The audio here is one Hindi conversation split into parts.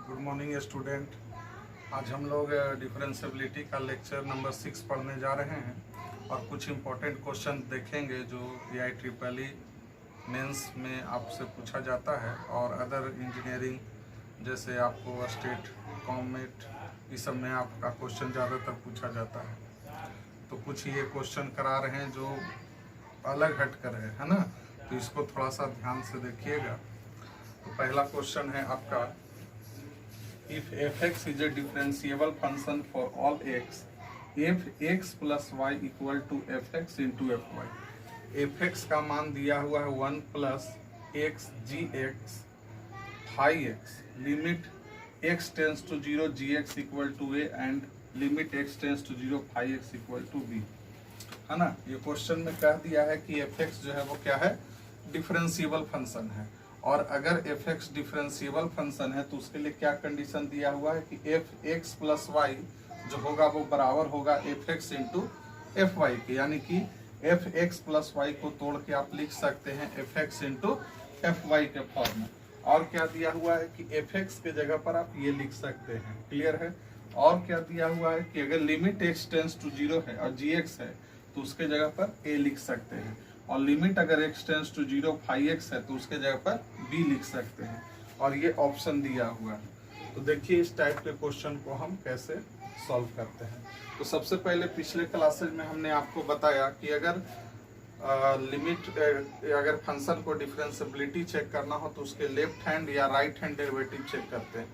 Good morning student. आज हम लोग डिफरेंशियबिलिटी का लेक्चर नंबर 6 पढ़ने जा रहे हैं और कुछ इम्पोर्टेंट क्वेश्चन देखेंगे जो IEEE मेंस में आपसे पूछा जाता है और अदर इंजीनियरिंग जैसे आपको स्टेट कॉमेट इस सब में आपका क्वेश्चन ज़्यादातर पूछा जाता है। तो कुछ ये क्वेश्चन करा रहे हैं जो अलग हट कर है ना, तो इसको थोड़ा सा ध्यान से देखिएगा। तो पहला क्वेश्चन है आपका, if fx is a differentiable function for all x, if x plus y equal to fx into fy, fx का मान दिया हुआ है 1 plus x gx phi x, limit x tends to 0 gx equal to a and limit x tends to 0 phi x equal to b, है ना। ये क्वेश्चन में कह दिया है कि fx जो है वो क्या है, डिफरेंशिएबल फंक्शन है। और अगर fx डिफरेंशिएबल फंक्शन है तो उसके लिए क्या कंडीशन दिया हुआ है कि fx प्लस वाई जो होगा वो बराबर होगा fx इंटू fy के, यानी कि fx प्लस वाई को तोड़ के आप लिख सकते हैं fx इंटू fy के फॉर्म में। और क्या दिया हुआ है कि fx के जगह पर आप ये लिख सकते हैं, क्लियर है। और क्या दिया हुआ है कि अगर लिमिट x टेंस टू 0 है और gx है तो उसके जगह पर a लिख सकते हैं, और लिमिट अगर x tends to 0 phi x है तो उसके जगह पर b लिख सकते हैं, और ये ऑप्शन दिया हुआ है। तो देखिए इस टाइप के क्वेश्चन को हम कैसे सॉल्व करते हैं। तो सबसे पहले पिछले क्लासेज में हमने आपको बताया कि अगर अगर फंक्शन को डिफरेंशिएबिलिटी चेक करना हो तो उसके लेफ्ट हैंड या राइट हैंड डेरिवेटिव चेक करते हैं,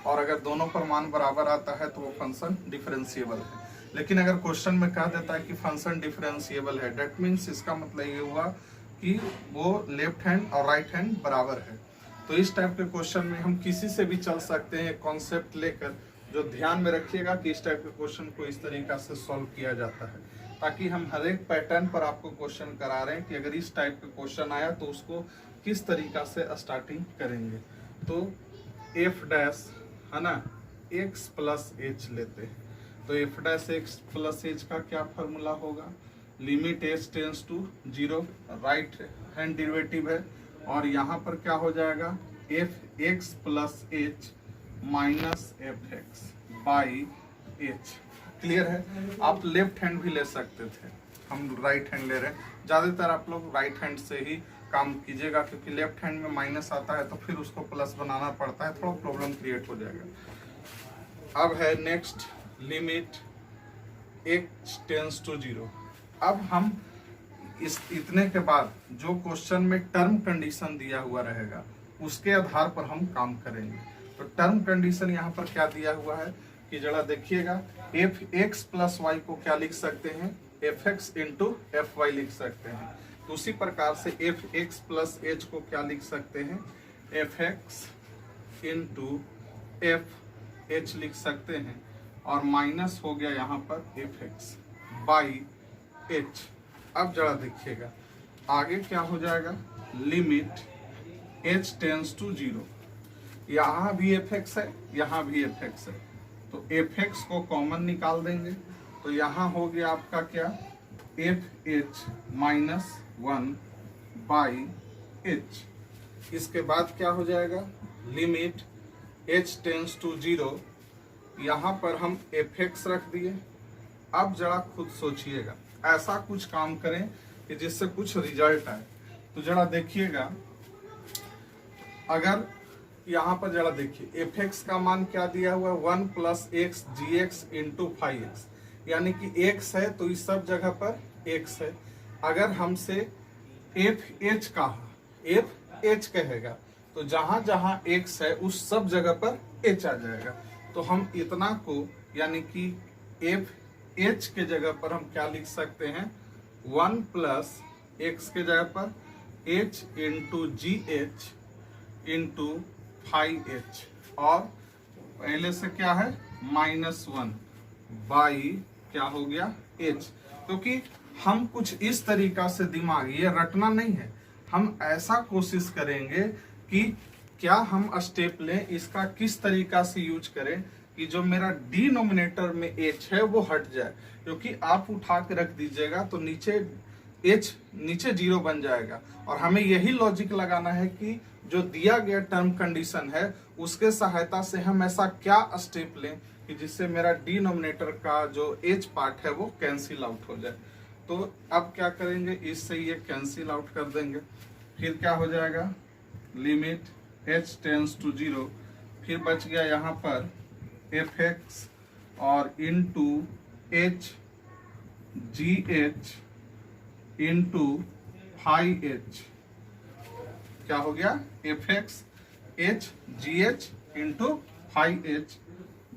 और अगर दोनों पर मान बराबर आता है तो वो फंक्शन डिफरेंशिएबल है। लेकिन अगर क्वेश्चन में कह देता है कि फंक्शन डिफरेंशिएबल है, डेट मीन्स इसका मतलब ये हुआ कि वो लेफ्ट हैंड और राइट हैंड बराबर है। तो इस टाइप के क्वेश्चन में हम किसी से भी चल सकते हैं कॉन्सेप्ट लेकर। जो ध्यान में रखिएगा कि इस टाइप के क्वेश्चन को इस तरीका से सॉल्व किया जाता है, ताकि हम हर एक पैटर्न पर आपको क्वेश्चन करा रहे हैं कि अगर इस टाइप का क्वेश्चन आया तो उसको किस तरीका से स्टार्टिंग करेंगे। तो एफ डैश है ना, एक्स प्लस एच लेते हैं, तो f dash x plus h का क्या फॉर्मूला होगा, limit h tends to 0, right hand derivative है, और यहाँ पर क्या हो जाएगा f x plus h minus f x by h, clear है। आप लेफ्ट हैंड भी ले सकते थे, हम राइट हैंड ले रहे हैं। ज़्यादातर आप लोग राइट हैंड से ही काम कीजिएगा, क्योंकि लेफ्ट हैंड में माइनस आता है तो फिर उसको प्लस बनाना पड़ता है, थोड़ा प्रॉब्लम क्रिएट हो जाएगा। अब है next limit x tends to 0। अब हम इस इतने के बाद जो क्वेश्चन में टर्म कंडीशन दिया हुआ रहेगा उसके आधार पर हम काम करेंगे। तो टर्म कंडीशन यहाँ पर क्या दिया हुआ है कि जरा देखिएगा, एफ एक्स प्लस वाई को क्या लिख सकते हैं, f x into f y लिख सकते हैं। तो उसी प्रकार से एफ एक्स प्लस एच को क्या लिख सकते हैं, f x into F H लिख सकते हैं, और माइनस हो गया यहाँ पर एफ एक्स बाई एच। अब जरा देखिएगा आगे क्या हो जाएगा, लिमिट एच टेंस टू 0, यहाँ भी एफ एक्स है यहाँ भी एफ एक्स है, तो एफ एक्स को कॉमन निकाल देंगे, तो यहाँ हो गया आपका क्या, F h minus 1 by H. इसके बाद क्या हो जाएगा, लिमिट एच टेंस टू 0, यहाँ पर हम एफ एक्स रख दिए। अब जरा खुद सोचिएगा, ऐसा कुछ काम करें कि जिससे कुछ रिजल्ट आए। तो जरा देखिएगा, अगर यहाँ पर जरा देखिए एफ एक्स का मान क्या दिया हुआ है, 1 प्लस एक्स जी एक्स इंटू फाई एक्स, यानी कि एक्स है तो इस सब जगह पर एक्स है। अगर हमसे एफ एच कहा, एफ एच कहेगा तो जहां जहां एक्स है उस सब जगह पर एच आ जाएगा। तो हम इतना को यानी कि एफ एच के जगह पर हम क्या लिख सकते हैं, 1 प्लस एक्स के जगह पर h into g h into phi h, और पहले से क्या है -1 बाई क्या हो गया एच। क्योंकि हम कुछ इस तरीका से दिमाग ये रटना नहीं है, हम ऐसा कोशिश करेंगे कि क्या हम स्टेप लें, इसका किस तरीका से यूज करें कि जो मेरा डिनोमिनेटर में एच है वो हट जाए। क्योंकि आप उठा के रख दीजिएगा तो नीचे एच नीचे 0 बन जाएगा, और हमें यही लॉजिक लगाना है कि जो दिया गया टर्म कंडीशन है उसके सहायता से हम ऐसा क्या स्टेप लें कि जिससे मेरा डिनोमिनेटर का जो एच पार्ट है वो कैंसिल आउट हो जाए। तो अब क्या करेंगे, इससे ये कैंसिल आउट कर देंगे। फिर क्या हो जाएगा, लिमिट h टेंस टू 0, फिर बच गया यहाँ पर fx और into h g h into phi h, क्या हो गया, fx h g h into phi h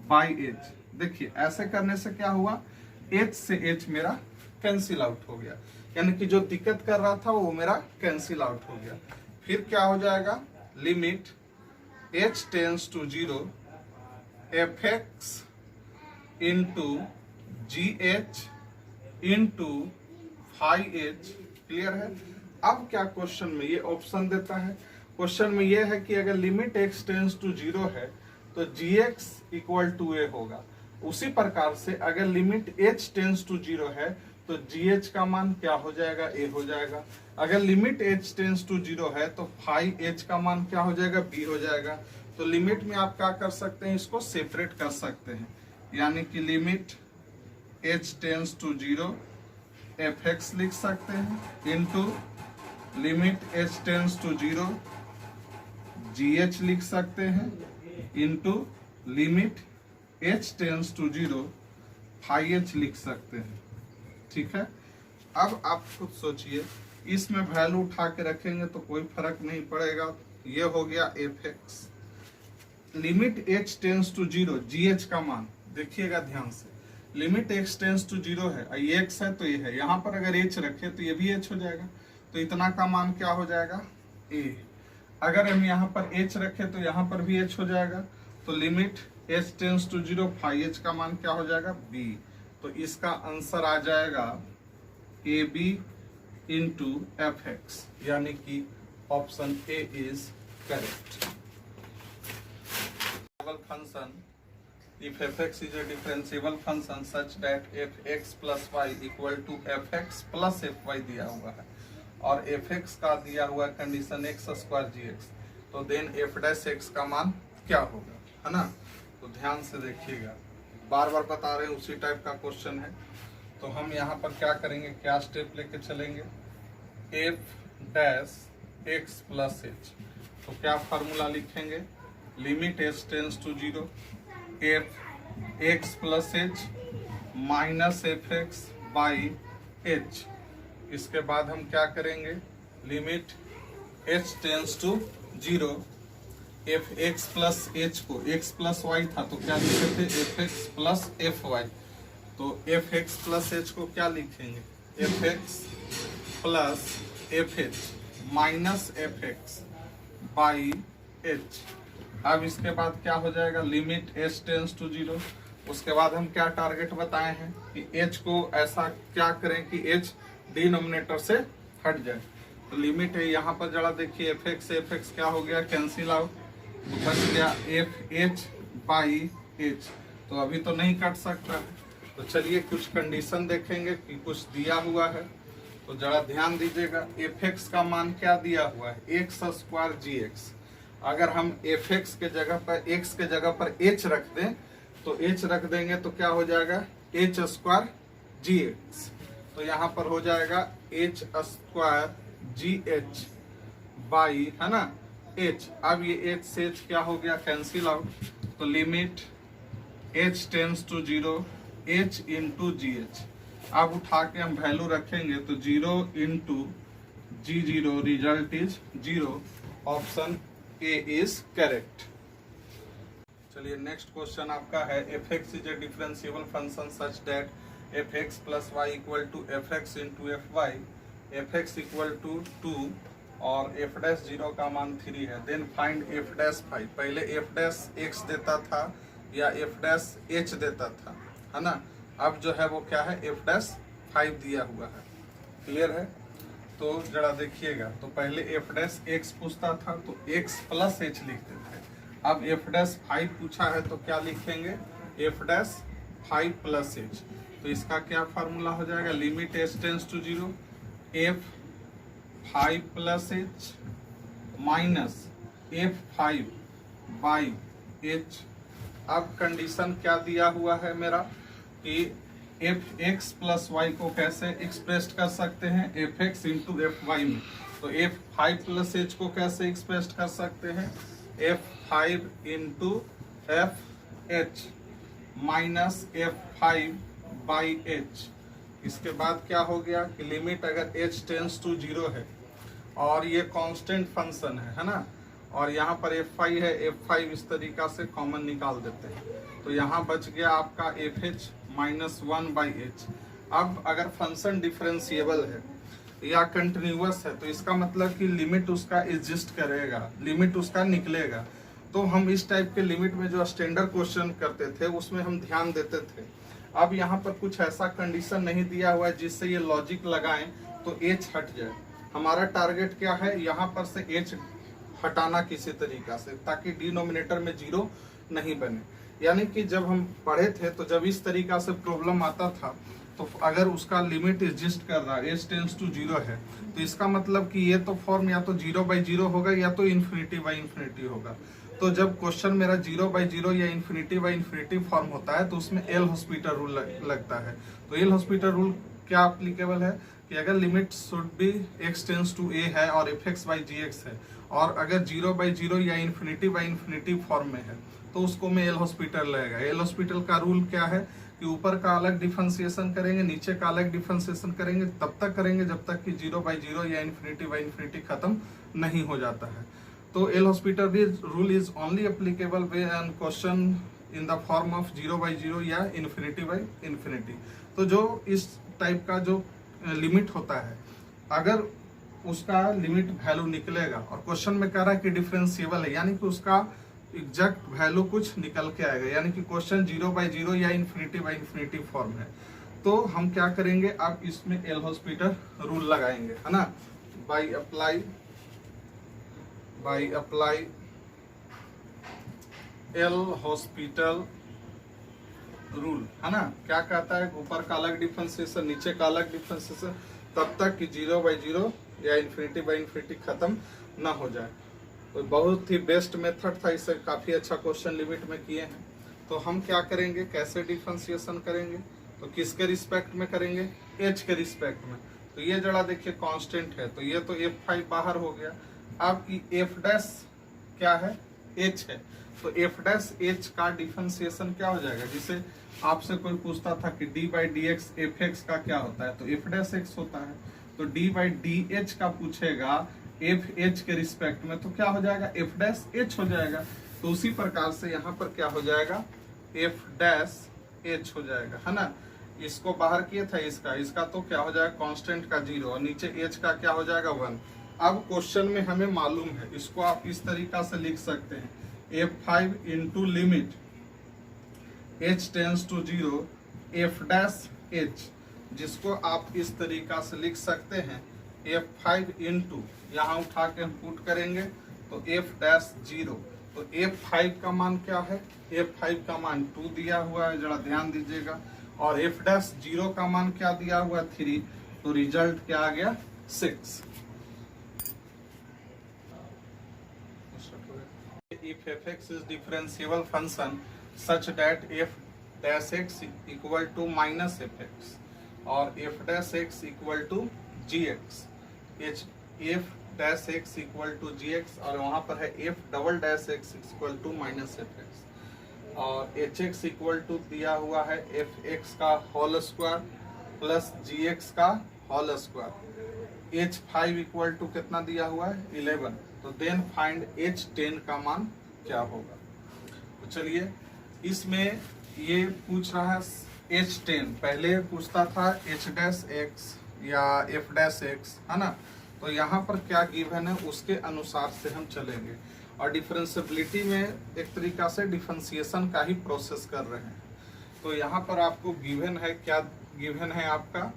by h. देखिए ऐसे करने से क्या हुआ, h से h मेरा कैंसिल आउट हो गया, यानी कि जो दिक्कत कर रहा था वो मेरा कैंसिल आउट हो गया। फिर क्या हो जाएगा, limit h tends to 0 fx into g h into phi h. Clear है। अब क्या क्वेश्चन में ये ऑप्शन देता है, क्वेश्चन में ये है कि अगर लिमिट x टेंस टू 0 है तो gx इक्वल टू a होगा। उसी प्रकार से अगर लिमिट h टेंस टू 0 है तो gh का मान क्या हो जाएगा, a हो जाएगा। अगर लिमिट h टेंस टू 0 है तो फाई h का मान क्या हो जाएगा, b हो जाएगा। तो लिमिट में आप क्या कर सकते हैं, इसको सेपरेट कर सकते हैं, यानी कि limit h tends to 0 fx लिख सकते हैं into limit h tends to 0 gh लिख सकते हैं into limit h tends to 0 phi h लिख सकते हैं। ठीक है। अब आप खुद सोचिए, इसमें वैल्यू उठा के रखेंगे तो कोई फर्क नहीं पड़ेगा। ये हो गया fx, limit h tends to 0 gh का मान देखिएगा ध्यान से, लिमिट x टेंस टू 0 है, ये x है तो ये है, यहाँ पर अगर h रखे तो ये भी h हो जाएगा, तो इतना का मान क्या हो जाएगा, a। अगर हम यहाँ पर h रखे तो यहाँ पर भी h हो जाएगा, तो limit h tends to 0 phi h का मान क्या हो जाएगा, b। तो इसका आंसर आ जाएगा ab इंटू fx, यानी कि option a is correct. Function if fx is a differentiable function such that fx plus y equal to fx plus fy दिया हुआ है और fx का दिया हुआ कंडीशन x स्क्वायर gx, तो देन f डैश x का मान क्या होगा, है ना। तो ध्यान से देखिएगा, बार बार बता रहे हैं, उसी टाइप का क्वेश्चन है। तो हम यहाँ पर क्या करेंगे, क्या स्टेप लेके चलेंगे, f dash x plus h। तो क्या फार्मूला लिखेंगे, limit h tends to 0 f x plus h minus f x by h। इसके बाद हम क्या करेंगे, limit h tends to 0 f x plus h को, x प्लस वाई था तो क्या लिखे थे, f x plus f y. तो एफ एक्स प्लस h को क्या लिखेंगे, f x plus f h minus f x by h। अब इसके बाद क्या हो जाएगा, लिमिट h टेंस टू 0। उसके बाद हम क्या टारगेट बताए हैं कि h को ऐसा क्या करें कि h डिनोमिनेटर से हट जाए। तो लिमिट है यहाँ पर जरा देखिए, एफ एक्स क्या हो गया, कैंसिल आउट, तो बच गया एफ एच बाई एच। तो अभी तो नहीं कट सकता है, तो चलिए कुछ कंडीशन देखेंगे कि कुछ दिया हुआ है। तो जरा ध्यान दीजिएगा, एफ एक्स का मान क्या दिया हुआ है, एक्स स्क्वायर जी एक्स। अगर हम एफ एक्स के जगह पर, एक्स के जगह पर एच रख दें तो एच रख देंगे तो क्या हो जाएगा, एच स्क्वायर जी एक्स। तो यहाँ पर हो जाएगा H square ji H by, है ना, एच। अब ये एच से एच क्या हो गया, कैंसिल आउट। तो limit h tends to 0 h into g h. अब उठा के हम वैल्यू रखेंगे तो 0 into g 0, result is 0। Option A is correct. चलिए नेक्स्ट क्वेश्चन आपका है, f x is a differentiable function such that f x plus y equal to f x into f y, f x equal to 2 और एफ डैश 0 का मान 3 है। Then find f dash 5। पहले एफ डैश एक्स देता था या एफ डैश एच देता था, है ना। अब जो है वो क्या है, एफ डैश 5 दिया हुआ है। क्लियर है। तो जरा देखिएगा, तो पहले एफ डैश एक्स पूछता था तो एक्स प्लस एच लिखते थे। अब एफ डैश 5 पूछा है तो क्या लिखेंगे, एफ डैश 5 प्लस एच। तो इसका क्या फार्मूला हो जाएगा, limit h tends to 0 f 5 plus h minus f 5 by h. अब कंडीशन क्या दिया हुआ है मेरा कि एफ एक्स प्लस वाई को कैसे एक्सप्रेस कर सकते हैं, f x into f y में। तो एफ फाइव प्लस एच को कैसे एक्सप्रेस कर सकते हैं, F five into F h minus F five by H. इसके बाद क्या हो गया कि लिमिट अगर एच टेंस टू 0 है और ये कांस्टेंट फंक्शन है ना, और यहाँ पर f5 है, f5 इस तरीका से कॉमन निकाल देते हैं तो यहाँ बच गया आपका F h minus 1 by h. अब अगर फंक्शन डिफरेंशिएबल है या कंटिन्यूअस है तो इसका मतलब कि लिमिट उसका एग्जिस्ट करेगा, लिमिट उसका निकलेगा। तो हम इस टाइप के लिमिट में जो स्टैंडर्ड क्वेश्चन करते थे उसमें हम ध्यान देते थे। अब यहाँ पर कुछ ऐसा कंडीशन नहीं दिया हुआ है जिससे ये लॉजिक लगाएं तो एच हट जाए। हमारा टारगेट क्या है, यहाँ पर से एच हटाना किसी तरीका से, ताकि डिनोमिनेटर में 0 नहीं बने। यानी कि जब हम पढ़े थे तो जब इस तरीका से प्रॉब्लम आता था तो अगर उसका लिमिट एग्जिस्ट कर रहा है, एच टेंस टू 0 है, तो इसका मतलब कि ये तो फॉर्म या तो 0/0 होगा या तो इन्फिनिटी/इन्फिनिटी होगा। तो जब क्वेश्चन मेरा 0/0 या इन्फिनिटी/इन्फिनिटी फॉर्म होता है तो उसमें एल हॉस्पिटल रूल लगता है। तो एल हॉस्पिटल रूल क्या एप्लीकेबल है कि अगर limit should be x tends to a है और f x by g x है और अगर 0/0 या इन्फिनिटी/इन्फिनिटी फॉर्म में है तो उसको में एल हॉस्पिटल लगेगा। एल हॉस्पिटल का रूल क्या है कि ऊपर का अलग डिफरेंशिएशन करेंगे, नीचे का अलग डिफरेंशिएशन करेंगे, तब तक करेंगे जब तक कि 0/0 या इन्फिनिटी/इन्फिनिटी खत्म नहीं हो जाता है। तो L'Hospital rule is only applicable when question in the form of 0/0 या इन्फिनिटी/इन्फिनिटी। तो जो इस टाइप का जो लिमिट होता है अगर उसका लिमिट वैल्यू निकलेगा और क्वेश्चन में कह रहा है कि डिफरेंशिएबल है, यानी कि उसका एग्जैक्ट वैल्यू कुछ निकल के आएगा, यानी कि क्वेश्चन 0/0 या इन्फिनिटी/इन्फिनिटी फॉर्म है, तो हम क्या करेंगे, अब इसमें एल हॉस्पिटल रूल लगाएंगे, है ना। By apply L hospital rule, है ना। क्या कहता है, ऊपर का अलग डिफरेंशिएशन, नीचे का अलग डिफरेंशिएशन, तब तक कि 0/0 या इन्फिनिटी/इन्फिनिटी खत्म ना हो जाए। तो बहुत ही बेस्ट मेथड था, इससे काफी अच्छा क्वेश्चन लिमिट में किए हैं। तो हम क्या करेंगे, कैसे डिफरेंशिएशन करेंगे, तो किसके रिस्पेक्ट में करेंगे, एच के रिस्पेक्ट में। तो ये जरा देखिए कांस्टेंट है, तो ये तो f5 बाहर हो गया। अब f डैश क्या है, h है, तो f डैश h का डिफरेंशिएशन क्या हो जाएगा। जिसे आपसे कोई पूछता था कि d/dx fx का क्या होता है, तो f डैश x होता है। तो d/dh का पूछेगा fh के रिस्पेक्ट में, तो क्या हो जाएगा, f डैश h हो जाएगा। तो उसी प्रकार से यहाँ पर क्या हो जाएगा, f डैश h हो जाएगा, है ना। इसको बाहर किया था, इसका तो क्या हो जाएगा, कांस्टेंट का 0 और नीचे h का क्या हो जाएगा 1। अब क्वेश्चन में हमें मालूम है, इसको आप इस तरीका से लिख सकते हैं, f5 into limit h tends to 0 f dash h, जिसको आप इस तरीका से लिख सकते हैं f5 इंटू, यहाँ उठा के हम पुट करेंगे तो f डैश 0। तो f5 का मान क्या है, f5 का मान 2 दिया हुआ है, जरा ध्यान दीजिएगा, और f डैश 0 का मान क्या दिया हुआ है 3, तो रिजल्ट क्या आ गया 6। If fx is differentiable function such that f dash x equal to minus fx और f dash x equal to gx, f dash x equal to gx और वहाँ पर है f double dash x equal to minus fx और hx equal to दिया हुआ है fx का होल स्क्वायर प्लस gx का whole square, h5 equal to कितना दिया हुआ है 11। तो देन फाइंड h10 का मान क्या होगा। तो चलिए इसमें ये पूछ रहा है h10, पहले पूछता था h डैश x या f डैश x, है ना। तो यहाँ पर क्या गिवन है उसके अनुसार से हम चलेंगे और डिफरेंशिएबिलिटी में एक तरीका से डिफरेंशिएशन का ही प्रोसेस कर रहे हैं। तो यहाँ पर आपको गिवन है, क्या गिवन है आपका,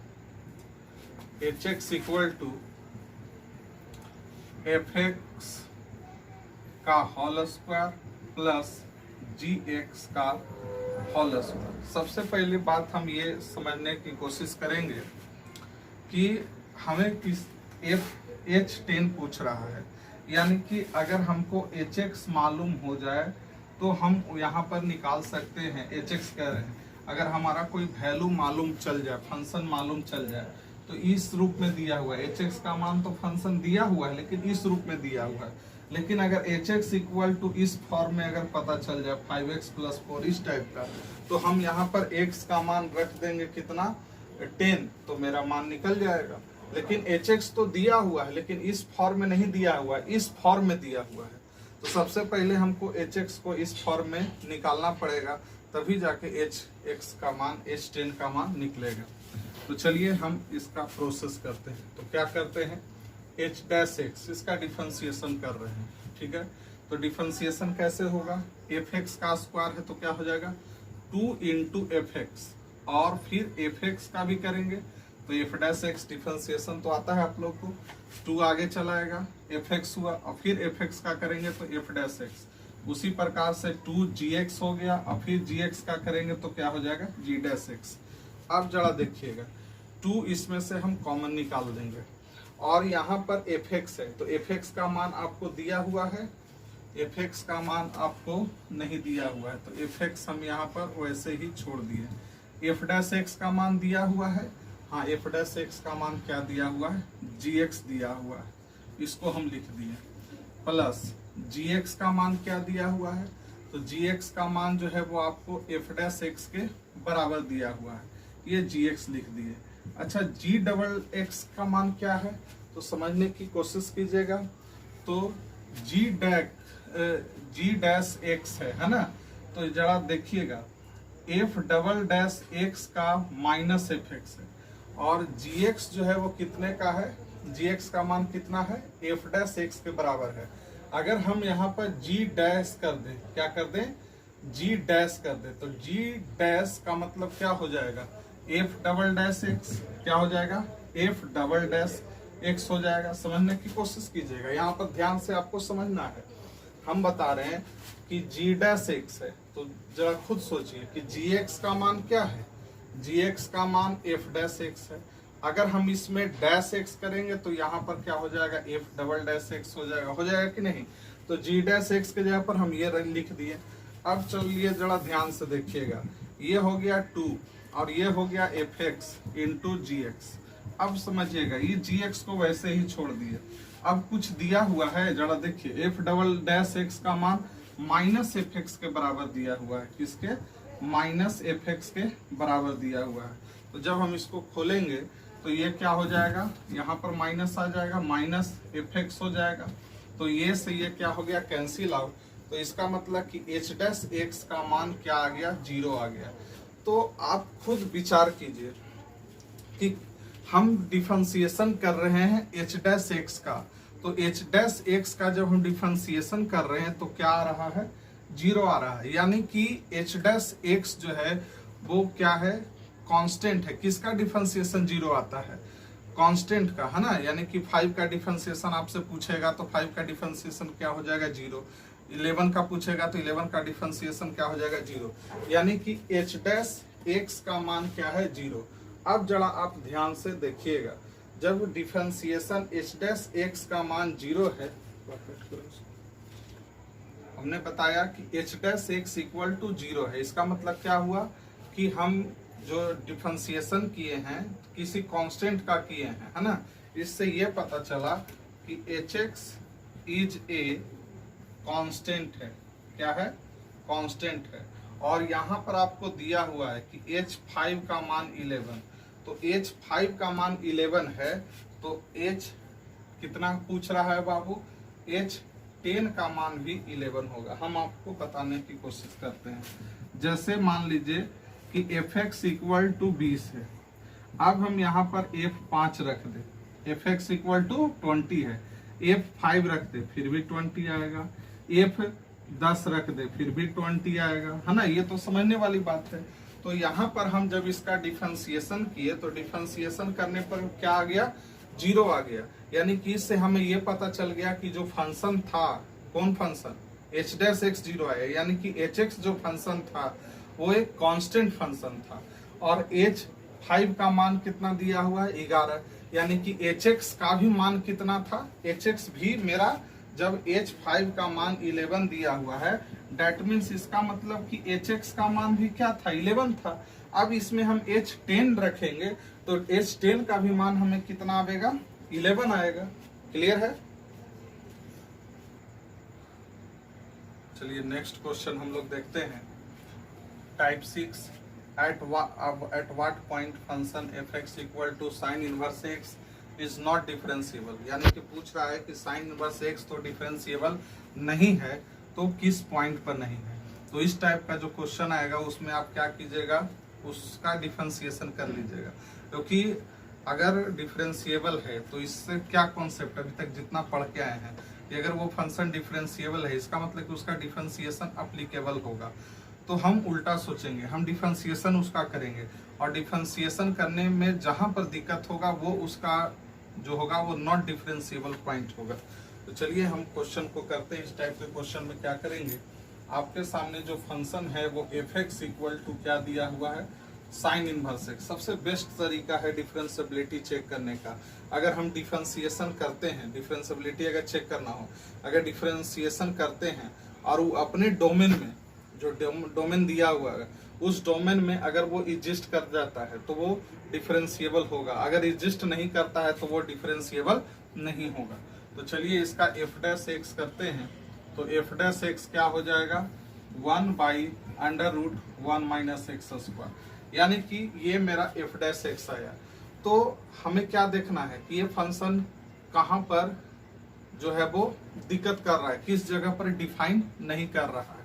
hx इक्वल टू fx का होल स्क्वायर प्लस gx का होल स्क्वायर। सबसे पहली बात हम ये समझने की कोशिश करेंगे कि हमें किस h10 पूछ रहा है, यानी कि अगर हमको एच एक्स मालूम हो जाए तो हम यहाँ पर निकाल सकते हैं, एच एक्स कह रहे हैं, अगर हमारा कोई वैल्यू मालूम चल जाए, फंक्शन मालूम चल जाए, तो इस रूप में दिया हुआ है, एच एक्स का मान तो फंक्शन दिया हुआ है लेकिन इस रूप में दिया हुआ है। लेकिन अगर एच एक्स इक्वल टू इस फॉर्म में अगर पता चल जाए 5x + 4 इस टाइप का, तो हम यहाँ पर x का मान रख देंगे कितना 10, तो मेरा मान निकल जाएगा। लेकिन एच एक्स तो दिया हुआ है लेकिन इस फॉर्म में नहीं दिया हुआ है, इस फॉर्म में दिया हुआ है। तो सबसे पहले हमको एच एक्स को इस फॉर्म में निकालना पड़ेगा, तभी जाके एच एक्स का मान h10 का मान निकलेगा। तो चलिए हम इसका प्रोसेस करते हैं। तो क्या करते हैं, h' इसका डिफरेंशिएशन कर रहे हैं, ठीक है। तो डिफरेंशिएशन कैसे होगा, fx का स्क्वायर है तो क्या हो जाएगा 2 × fx, और फिर fx का भी करेंगे तो f' डिफरेंशिएशन तो आता है आप लोग को, 2 आगे चलाएगा, fx हुआ, और फिर fx का करेंगे तो f'। उसी प्रकार से 2gx हो गया, और फिर gx का करेंगे तो क्या हो जाएगा g'। अब जरा देखिएगा 2 इसमें से हम कॉमन निकाल देंगे, और यहाँ पर fx है तो fx का मान आपको दिया हुआ है, fx का मान आपको नहीं दिया हुआ है, तो fx हम यहाँ पर वैसे ही छोड़ दिए। f' का मान दिया हुआ है, हाँ f' का मान क्या दिया हुआ है, gx दिया हुआ है, इसको हम लिख दिए, प्लस gx का मान क्या दिया हुआ है, तो gx का मान जो है वो आपको f' के बराबर दिया हुआ है, ये gx लिख दिए। अच्छा g" का मान क्या है, तो समझने की कोशिश कीजिएगा। तो g' है ना, तो जरा देखिएगा f" का माइनस fx है, और gx जो है वो कितने का है, gx का मान कितना है f' के बराबर है। अगर हम यहाँ पर g' कर दें, क्या कर दें, g' कर दें, तो g' का मतलब क्या हो जाएगा f'' क्या हो जाएगा f'' हो जाएगा। समझने की कोशिश कीजिएगा, यहाँ पर ध्यान से आपको समझना है। हम बता रहे हैं कि g' है, तो जरा खुद सोचिए कि gx का मान क्या है, gx का मान f' है। अगर हम इसमें -x करेंगे तो यहाँ पर क्या हो जाएगा f'' हो जाएगा कि नहीं। तो g' के जगह पर हम ये लिख दिए। अब चलिए जरा ध्यान से देखिएगा, ये हो गया 2 और ये हो गया fx × gx। अब समझिएगा ये gx को वैसे ही छोड़ दिए। अब कुछ दिया हुआ है, जरा देखिए f'' का मान -fx के बराबर दिया हुआ है, किसके, -fx के बराबर दिया हुआ है। तो जब हम इसको खोलेंगे तो ये क्या हो जाएगा, यहाँ पर माइनस आ जाएगा, -fx हो जाएगा, तो ये से ये क्या हो गया कैंसिल आउट। तो इसका मतलब कि h' का मान क्या आ गया, 0 आ गया। तो आप खुद विचार कीजिए कि हम डिफरेंशिएशन कर रहे हैं h' का, तो h' का जब हम डिफरेंशिएशन कर रहे हैं तो क्या आ रहा है, 0 आ रहा है। यानी कि h' जो है वो क्या है, कांस्टेंट है। किसका डिफरेंशिएशन 0 आता है, कांस्टेंट का, है ना। यानी कि 5 का डिफरेंशिएशन आपसे पूछेगा तो 5 का डिफरेंशिएशन क्या हो जाएगा 0, 11 का पूछेगा तो 11 का डिफरेंशिएशन क्या हो जाएगा 0। यानी कि h' का मान क्या है 0। अब जरा आप ध्यान से देखिएगा, जब डिफरेंशिएशन h' का मान 0 है, हमने बताया कि h' इक्वल टू 0 है, इसका मतलब क्या हुआ कि हम जो डिफरेंशिएशन किए हैं किसी कांस्टेंट का किए हैं, है ना। इससे ये पता चला कि hx इज ए कांस्टेंट है, क्या है, कांस्टेंट है। और यहाँ पर आपको दिया हुआ है कि h5 का मान 11, तो h5 का मान 11 है, तो h कितना पूछ रहा है बाबू, h10 का मान भी 11 होगा। हम आपको बताने की कोशिश करते हैं। जैसे मान लीजिए कि fx इक्वल टू 20 है, अब हम यहाँ पर f5 रख दे, fx इक्वल टू 20 है, f5 रख दे फिर भी 20 आएगा, f10 रख दे फिर भी 20 आएगा, है ना। ये तो समझने वाली बात है। तो यहाँ पर हम जब इसका डिफरेंशिएशन किए तो डिफरेंशिएशन करने पर क्या आ गया, 0 आ गया। यानी कि इससे हमें ये पता चल गया कि जो फंक्शन था, कौन फंक्शन, h' 0 आया, यानी कि hx जो फंक्शन था वो एक कांस्टेंट फंक्शन था। और h5 का मान कितना दिया हुआ है 11, यानी कि hx का भी मान कितना था, hx भी मेरा जब h5 का मान 11 दिया हुआ है, डेट मीन्स इसका मतलब कि hx का मान भी क्या था, 11 था। अब इसमें हम h10 रखेंगे तो h10 का भी मान हमें कितना आएगा, 11 आएगा। क्लियर है? चलिए नेक्स्ट क्वेश्चन हम लोग देखते हैं। Type 6, at what point function fx equal to sine inverse x is not differentiable. यानी कि पूछ रहा है कि साइन इनवर्स x तो डिफरेंशिएबल नहीं है, तो किस पॉइंट पर नहीं है। तो इस टाइप का जो क्वेश्चन आएगा उसमें आप क्या कीजिएगा, उसका डिफरेंशिएशन कर लीजिएगा। क्योंकि अगर डिफरेंशिएबल है तो इससे क्या कॉन्सेप्ट अभी तक जितना पढ़ के आए हैं कि अगर वो फंक्शन डिफरेंशिएबल है, इसका मतलब कि उसका डिफरेंशिएशन अप्लीकेबल होगा। तो हम उल्टा सोचेंगे, हम डिफरेंशिएशन उसका करेंगे, और डिफरेंशिएशन करने में जहां पर दिक्कत होगा वो उसका जो होगा वो नॉट डिफरेंशिएबल पॉइंट होगा। तो चलिए हम क्वेश्चन को करते हैं। इस टाइप के क्वेश्चन में क्या करेंगे, आपके सामने जो फंक्शन है वो fx इक्वल टू क्या दिया हुआ है, साइन इनवर्स x। सबसे बेस्ट तरीका है डिफरेंशिएबिलिटी चेक करने का। अगर हम डिफरेंशिएशन करते हैं, डिफरेंशिएबिलिटी अगर चेक करना हो, अगर डिफरेंशिएशन करते हैं और वो अपने डोमेन में, जो डोमेन दिया हुआ है उस डोमेन में अगर वो एग्जिस्ट कर जाता है तो वो डिफरेंशिएबल होगा, अगर एग्जिस्ट नहीं करता है तो वो डिफरेंशिएबल नहीं होगा। तो चलिए इसका f डैश x करते हैं। तो f डैश x क्या हो जाएगा, 1/√1 माइनस एक्स स्क्वायर। यानी कि ये मेरा f डैश x आया। तो हमें क्या देखना है कि ये फंक्शन कहाँ पर जो है वो दिक्कत कर रहा है, किस जगह पर डिफाइन नहीं कर रहा है।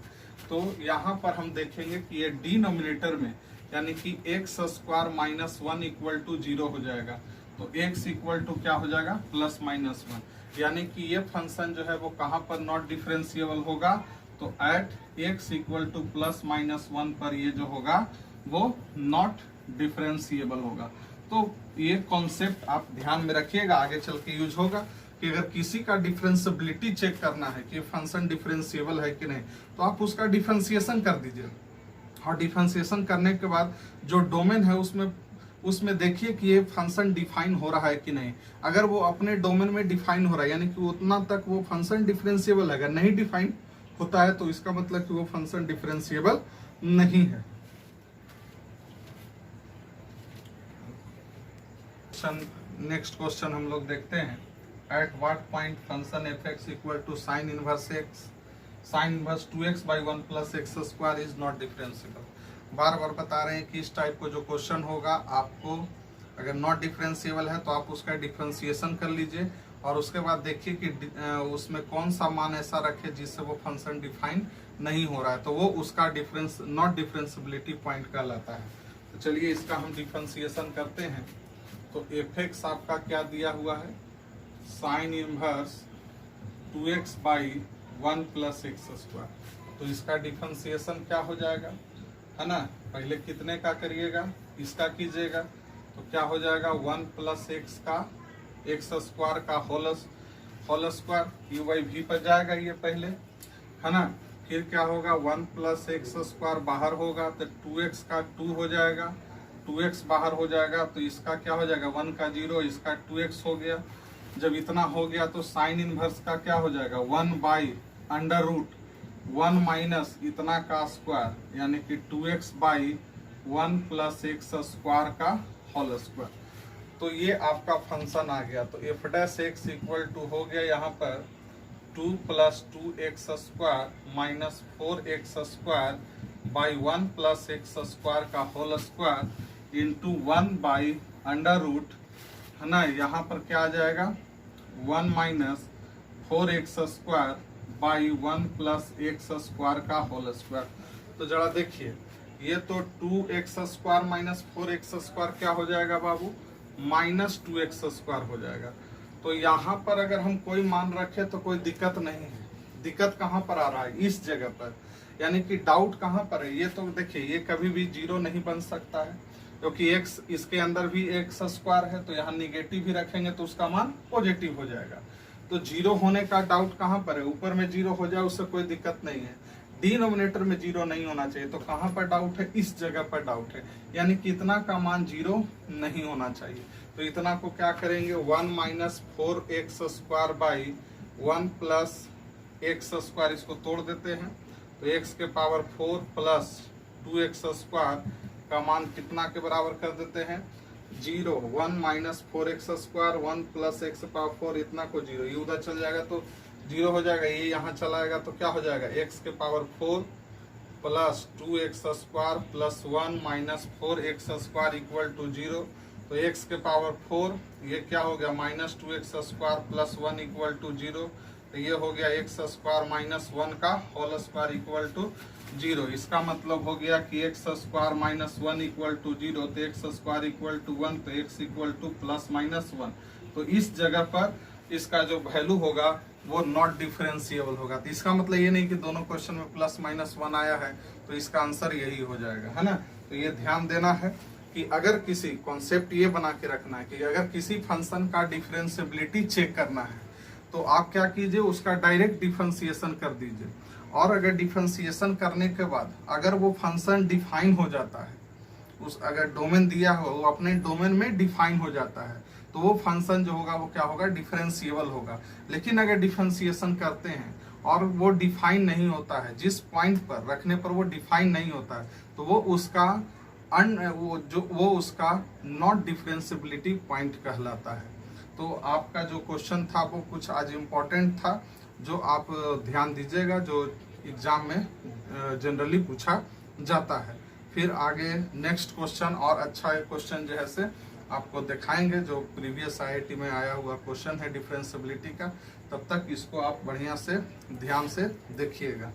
तो यहाँ पर हम देखेंगे कि ये डिनोमिनेटर में यानी कि x square minus 1 equal to 0 हो जाएगा। तो x इक्वल टू क्या हो जाएगा, प्लस माइनस 1। यानी कि ये फंक्शन जो है वो कहाँ पर नॉट डिफरेंशिएबल होगा, तो at x equal to plus minus 1 पर ये जो होगा वो नॉट डिफरेंशिएबल होगा। तो ये कॉन्सेप्ट आप ध्यान में रखिएगा, आगे चल के यूज होगा कि अगर किसी का डिफरेंशिएबिलिटी चेक करना है कि फंक्शन डिफरेंशिएबल है कि नहीं, तो आप उसका डिफरेंशिएशन कर दीजिए। और डिफरेंशिएशन करने के बाद जो डोमेन है उसमें देखिए कि ये फंक्शन डिफाइन हो रहा है कि नहीं। अगर वो अपने डोमेन में डिफाइन हो रहा है यानी कि उतना तक वो फंक्शन डिफरेंशिएबल है। अगर नहीं डिफाइन होता है तो इसका मतलब कि वो फंक्शन डिफरेंशिएबल नहीं है। नेक्स्ट क्वेश्चन हम लोग देखते हैं। At what point function fx equal to sine inverse x sine inverse 2x/1 plus x square is not differentiable. बार बार बता रहे हैं कि इस टाइप को जो क्वेश्चन होगा आपको अगर नॉट डिफरेंशिएबल है तो आप उसका डिफरेंशिएशन कर लीजिए और उसके बाद देखिए कि उसमें कौन सा मान ऐसा रखे जिससे वो फंक्शन डिफाइन नहीं हो रहा है, तो वो उसका डिफरेंस नॉट डिफरेंशिएबिलिटी पॉइंट कहलाता है। तो चलिए इसका हम डिफरेंशिएशन करते हैं। तो fx आपका क्या दिया हुआ है, sign inverse 2x/1 plus x square. तो इसका डिफरेंशिएशन क्या हो जाएगा, है ना। पहले कितने का करिएगा, इसका कीजिएगा। तो क्या हो जाएगा, 1 प्लस एक्स का एक्स स्क्वायर का होल स्क्वायर u/v पर जाएगा ये पहले, है ना। फिर क्या होगा, 1 प्लस एक्स स्क्वायर बाहर होगा तो 2x का 2 हो जाएगा, 2x बाहर हो जाएगा तो इसका क्या हो जाएगा, 1 का 0, इसका 2x हो गया। जब इतना हो गया तो साइन इनवर्स का क्या हो जाएगा, 1/√1 माइनस इतना का स्क्वायर यानी कि 2x/1 प्लस एक्स स्क्वायर का होल स्क्वायर। तो ये आपका फंक्शन आ गया। तो f dash x equal to हो गया यहाँ पर 2 + 2x square minus 4x square by 1 plus x square का होल स्क्वायर इंटू 1/√, है ना। यहाँ पर क्या आ जाएगा, 1 minus 4x square by 1 plus x square का होल स्क्वायर। तो जरा देखिए ये तो 2x square minus 4x square क्या हो जाएगा बाबू, माइनस 2x स्क्वायर हो जाएगा। तो यहाँ पर अगर हम कोई मान रखें तो कोई दिक्कत नहीं है। दिक्कत कहाँ पर आ रहा है, इस जगह पर, यानी कि डाउट कहाँ पर है। ये तो देखिए ये कभी भी 0 नहीं बन सकता है क्योंकि x इसके अंदर भी एक्स स्क्वायर है, तो यहाँ निगेटिव भी रखेंगे तो उसका मान पॉजिटिव हो जाएगा। तो 0 होने का डाउट कहाँ पर है, ऊपर में 0 हो जाए उससे कोई दिक्कत नहीं है। डिनोमिनेटर में 0 नहीं होना चाहिए। तो कहाँ पर डाउट है, इस जगह पर डाउट है, यानी कि इतना का मान 0 नहीं होना चाहिए। तो इतना को क्या करेंगे, 1 minus 4x square by 1 plus x square, इसको तोड़ देते हैं तो x के पावर 4 प्लस 2x स्क्वायर का मान कितना के बराबर कर देते हैं 0। 1 minus 4x square 1 plus x power 4 इतना को 0, ये उधर चल जाएगा तो 0 हो जाएगा, ये यहाँ चला आएगा तो क्या हो जाएगा x के power 4 plus 2x square plus 1 minus 4x square equal to 0। तो x के पावर 4 ये क्या हो गया minus 2x square plus 1 equal to 0। तो ये हो गया x स्क्वायर माइनस 1 का होल स्क्वायर इक्वल टू 0। इसका मतलब हो गया कि x square minus 1 equal to 0, तो x स्क्वायर इक्वल टू 1, तो x equal to plus minus 1। तो इस जगह पर इसका जो वैल्यू होगा वो नॉट डिफरेंशिएबल होगा। तो इसका मतलब ये नहीं कि दोनों क्वेश्चन में प्लस माइनस 1 आया है तो इसका आंसर यही हो जाएगा, है ना। तो ये ध्यान देना है कि अगर किसी कॉन्सेप्ट ये बना के रखना है कि अगर किसी फंक्शन का डिफरेंशिएबिलिटी चेक करना है तो आप क्या कीजिए, उसका डायरेक्ट डिफरेंशिएशन कर दीजिए, और अगर डिफरेंशिएशन करने के बाद अगर वो फंक्शन डिफाइन हो जाता है, उस अगर डोमेन दिया हो वो अपने डोमेन में डिफाइन हो जाता है, तो वो फंक्शन जो होगा वो क्या होगा डिफरेंशिएबल होगा। लेकिन अगर डिफरेंशिएशन करते हैं और वो डिफाइन नहीं होता है, जिस पॉइंट पर रखने पर वो डिफाइन नहीं होता है, तो वो उसका वो उसका नॉट डिफरेंशिएबिलिटी पॉइंट कहलाता है। तो आपका जो क्वेश्चन था वो कुछ आज इम्पोर्टेंट था, जो आप ध्यान दीजिएगा, जो एग्जाम में जनरली पूछा जाता है। फिर आगे नेक्स्ट क्वेश्चन और अच्छा एक क्वेश्चन जो है से आपको दिखाएंगे, जो प्रीवियस IIT में आया हुआ क्वेश्चन है डिफरेंशिएबिलिटी का। तब तक इसको आप बढ़िया से ध्यान से देखिएगा।